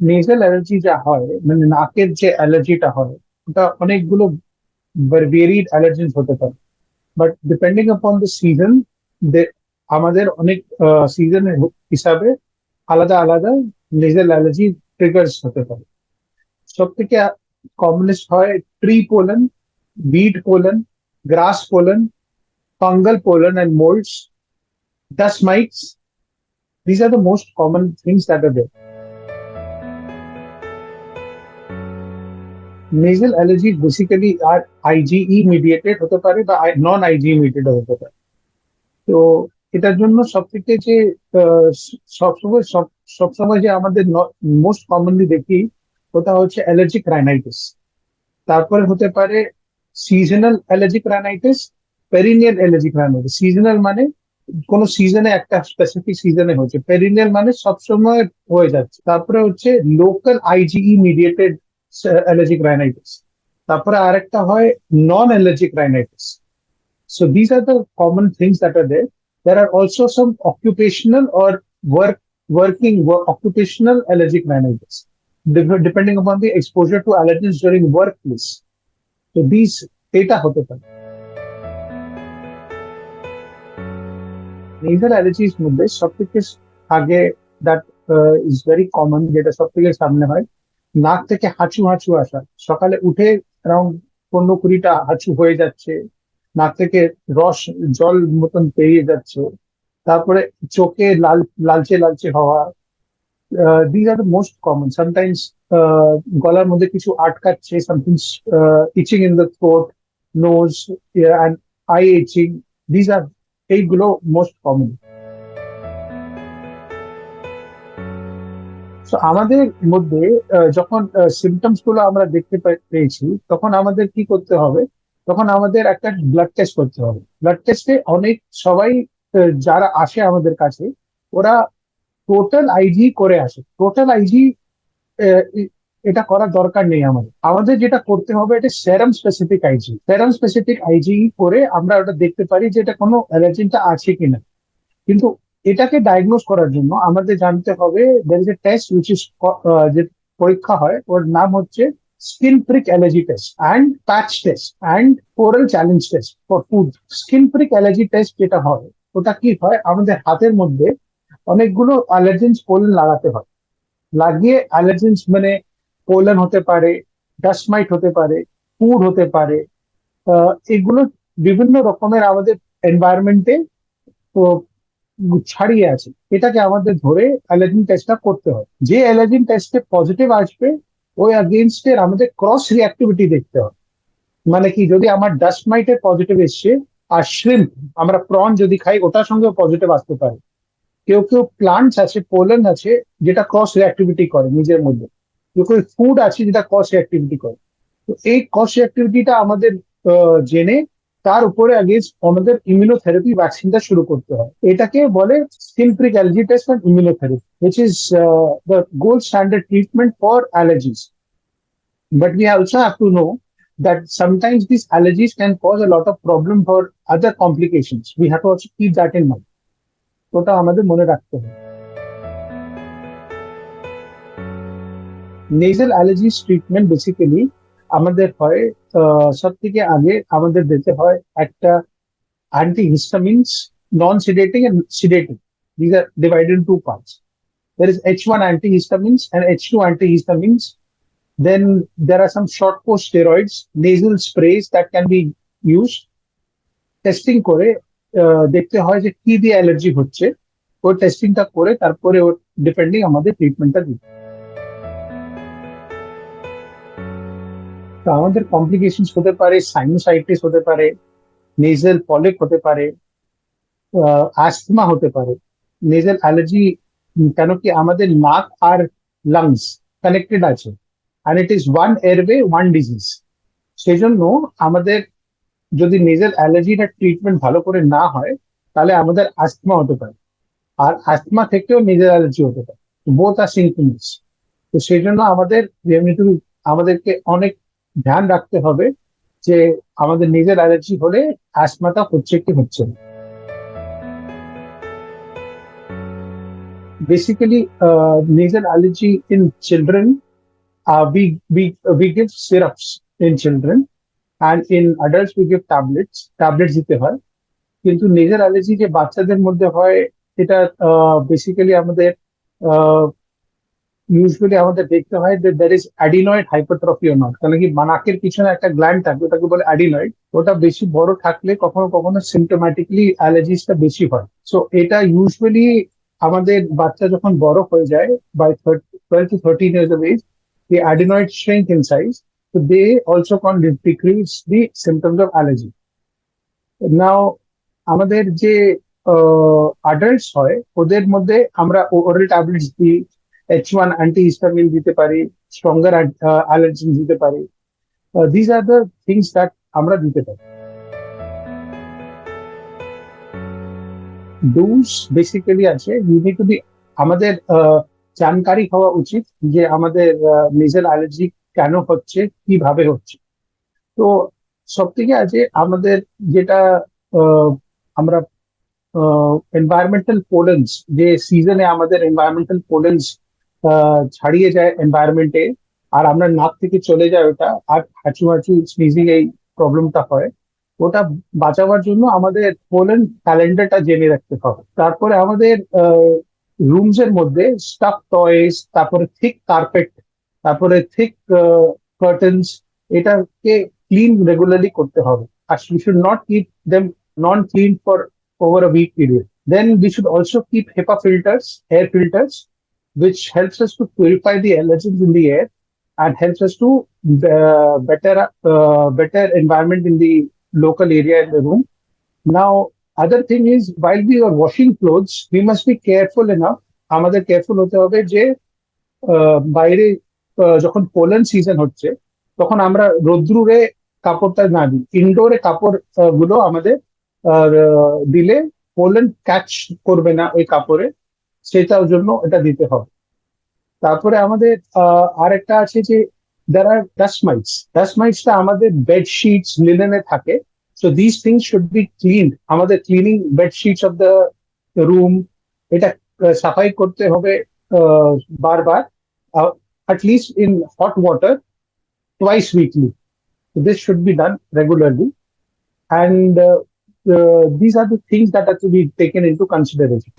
Nasal allergy যা হয়, মানে নাকের যে অ্যালার্জিটা হয়, ওটা অনেকগুলো ভেরিড অ্যালার্জিস হতে পারে। But depending upon the season, আমাদের অনেক সিজনের হিসাবে আলাদা আলাদা নেজাল অ্যালার্জি ট্রিগার্স হতে পারে। সব থেকে কমনেস্ট হয় tree pollen, weed pollen, grass pollen, fungal pollen, and molds, dust mites. These are the most common things that are there. Nasal allergies basically are IgE mediated হতে পারে বা নন IgE mediated হতে পারে। তো এটার জন্য সব থেকে যে আহ, সবসময় সবসময় যে আমাদের মোস্ট কমনলি দেখি, ওটা হচ্ছে অ্যালার্জিক রাইনাইটিস। তারপরে হতে পারে seasonal allergic rhinitis, perennial allergic rhinitis. Seasonal মানে কোন সিজনে, একটা স্পেসিফিক সিজনে হচ্ছে। পেরিনিয়াল মানে সবসময় হয়ে যাচ্ছে। তারপরে হচ্ছে local IgE mediated allergic rhinitis. তারপরে আরেকটা হয় নন allergic rhinitis. So these are the common things that are there. There are also some occupational or occupational allergic rhinitis, depending upon the exposure to allergens during workplace. So these data হতে পারে। Nasal অ্যালার্জির মধ্যে সব থেকে আগে that is very common, যেটা সব থেকে সামনে হয়, নাক থেকে হাঁচু হাঁচু আসা। সকালে উঠে অ্যারাউন্ড 15-20টা হাঁচু হয়ে যাচ্ছে, নাক থেকে রস, জল মতন বেরিয়ে যাচ্ছে। তারপরে চোখে লালচে লালচে হওয়া। These are the most common. Sometimes গলার মধ্যে কিছু আটকাচ্ছে, something itching in the throat, nose and eye itching. These are, এইগুলো মোস্ট কমন। তো আমাদের মধ্যে যখন সিমটমস গুলো আমরা দেখতে পেয়েছি, তখন আমাদের কি করতে হবে? তখন আমাদের একটা ব্লাড টেস্ট করতে হবে। ব্লাড টেস্টে অনেক সবাই যারা আসে আমাদের কাছে, ওরা টোটাল আইজি করে আসে। টোটাল আইজি এটা করার দরকার নেই আমাদের। আমাদের যেটা করতে হবে, এটা সেরাম স্পেসিফিক আইজি। সেরাম স্পেসিফিক আইজি করে আমরা ওটা দেখতে পারি যে এটা কোনো অ্যালার্জেনটা আছে কিনা। কিন্তু এটাকে ডায়াগনোজ করার জন্য আমাদের জানতে হবে, there is a test which is, যে পরীক্ষা হয়, ওর নাম হচ্ছে skin prick allergy test and patch test and oral challenge test for food. Skin prick allergy test যেটা হয়, ওটা কি হয়, আমাদের হাতের মধ্যে অনেকগুলো অ্যালার্জেন্স পোলেন লাগাতে হয়। লাগিয়ে অ্যালার্জেন্স মানে পোলেন হতে পারে, ডাস্ট মাইট হতে পারে, ফুড হতে পারে, এগুলো বিভিন্ন রকমের আমাদের এনভায়রনমেন্টে ছাড়িয়ে আছে। এটাকে আমাদের ধরে অ্যালার্জিন টেস্টটা করতে হয়। যে অ্যালার্জিন টেস্টে পজিটিভ আসবে, ওই এগেনস্টের আমাদের ক্রস রিঅ্যাক্টিভিটি দেখতে হয়। মানে কি, যদি আমার ডাস্ট মাইটের পজিটিভ এসছে, আর শ্রিম্প, আমরা প্রন যদি খাই, ওটার সঙ্গেও পজিটিভ আসতে পারে। কেউ কেউ প্লান্টস আছে, পোলেন আছে, যেটা ক্রস রিঅ্যাক্টিভিটি করে নিজের মধ্যে। কেউ কেউ ফুড আছে যেটা ক্রস রিঅ্যাক্টিভিটি করে। তো এই ক্রস রিঅ্যাক্টিভিটিটা আমাদের জেনে, তার উপরে আগে আমাদের ইমিউনোথেরাপি ভ্যাকসিনটা শুরু করতে হয়। এটাকে বলে skin prick allergy test and immunotherapy, which is the gold standard treatment for allergies. But we also have to know that sometimes these allergies can cause a lot of problem for other complications. We have to also keep that in mind. ওটা আমাদের মনে রাখতে হবে। Nasal allergies treatment basically আমাদের হয়, সব থেকে আগে আমাদের দিতে হয় একটা antihistamines, non-sedating and sedating. These are divided in two parts. There is H1 antihistamines and H2 antihistamines. Then there are some short course steroids, nasal sprays that can be used. Testing করে দেখতে হয় যে কি দিয়ে allergy হচ্ছে। ওই টেস্টিংটা করে তারপরে ওর ডিপেন্ডিং আমাদের ট্রিটমেন্টটা দিই। তো আমাদের কমপ্লিকেশনস হতে পারে, সাইনোসাইটিস হতে পারে, নেজাল পলিপ হতে পারে, অ্যাস্থমা হতে পারে। নেজাল অ্যালার্জি, কেন কি আমাদের নাক আর লাংস কানেক্টেড আছে, and it is one airway one disease। সেই জন্য আমাদের যদি নেজাল অ্যালার্জিটা ট্রিটমেন্ট ভালো করে না হয়, তাহলে আমাদের অ্যাস্থমা হতে পারে। আর অ্যাস্থমা থেকেও নেজাল অ্যালার্জি হতে পারে। বোথ আর সিম্পটমস। তো সেই জন্য আমাদেরকে অনেক ধ্যান রাখতে হবে যে আমাদের নেজাল অ্যালার্জি হলে অ্যাস্থমাটা হচ্ছে কি হচ্ছে না। basically nasal allergy in children, we give syrups in children, and in adults we give tablets দিতে হয়। কিন্তু নেজার অ্যালার্জি যে বাচ্চাদের মধ্যে হয়, এটা বেসিক্যালি আমাদের ইউজুয়ালি আমাদের দেখতে হয় যে there is adenoid hypertrophy or not, কারণ কি নাকের পিছনে একটা গ্ল্যান্ড থাকে, ওটাকে বলে অ্যাডিনয়েড। ওটা বেশি বড় থাকলে কখনো কখনো সিমটোম্যাটিকলি অ্যালার্জিসটা বেশি হয়। সো এটা ইউজুয়ালি আমাদের বাচ্চা যখন বড় হয়ে যায়, by 12 to 13 years of age, the adenoid shrink in size, so they also can decrease the symptoms of allergy. Now আমাদের যে অ্যাডাল্টস হয় ওদের মধ্যে আমরা ওরাল ট্যাবলেটস দিই, H1 অ্যান্টিহিস্টামিন দিতে পারি, স্ট্রঙ্গার অ্যালার্জিন দিতে পারি। This are the things that আমরা দিতে পারি। ডোজ বেসিক্যালি আছে, ইউ নিড টু বি, আমাদের জানকারি হওয়া উচিত যে আমাদের নেজাল অ্যালার্জি কেন হচ্ছে, কিভাবে হচ্ছে। তো সব থেকে আছে আমাদের যেটা আমরা এনভায়রনমেন্টাল পোলেন্স, যে সিজনে আমাদের এনভায়রনমেন্টাল পোলেন্স ছাড়িয়ে যায় এনভায়রনমেন্টে, আর আমরা নাক থেকে চলে যায় ওটা, আর হাঁচু হাঁচু স্নিজিং এই প্রবলেমটা হয়, ওটা বাঁচাবার জন্য আমাদের পোলেন ক্যালেন্ডারটা জেনে রাখতে হবে। তারপরে আমাদের রুমস এর মধ্যে স্টাফ টয়েস, তারপরে থিক কার্পেট, তারপরে থিক কার্টেন্স, এটাকে ক্লিন রেগুলারলি করতে হবে। আর we should not keep them non-clean for over a week period. Then we should also keep HEPA filters, air filters, which helps us to purify the allergens in the air and helps us to better environment in the local area in the room. Now, other thing is, while we are washing clothes, we must be careful enough. আমাদের careful হতে হবে যে বাইরে যখন pollen season হচ্ছে তখন আমরা রোদ্রুরে কাপড়টা না দিই, ইনডোরে কাপড় গুলো আমাদের দিলে পোলেন ক্যাচ করবে না ওই কাপড়ে, সেটার জন্য এটা দিতে হবে। তারপরে আমাদের আর একটা আছে যে there are dust mites. Dust mites টা আমাদের বেডশিটস লিনেনে থাকে, so these things should be cleaned. আমাদের cleaning bedsheets of the room, এটা সাফাই করতে হবে বারবার, at least in hot water twice weekly. So this should be done regularly, and these are the things that are to be taken into consideration.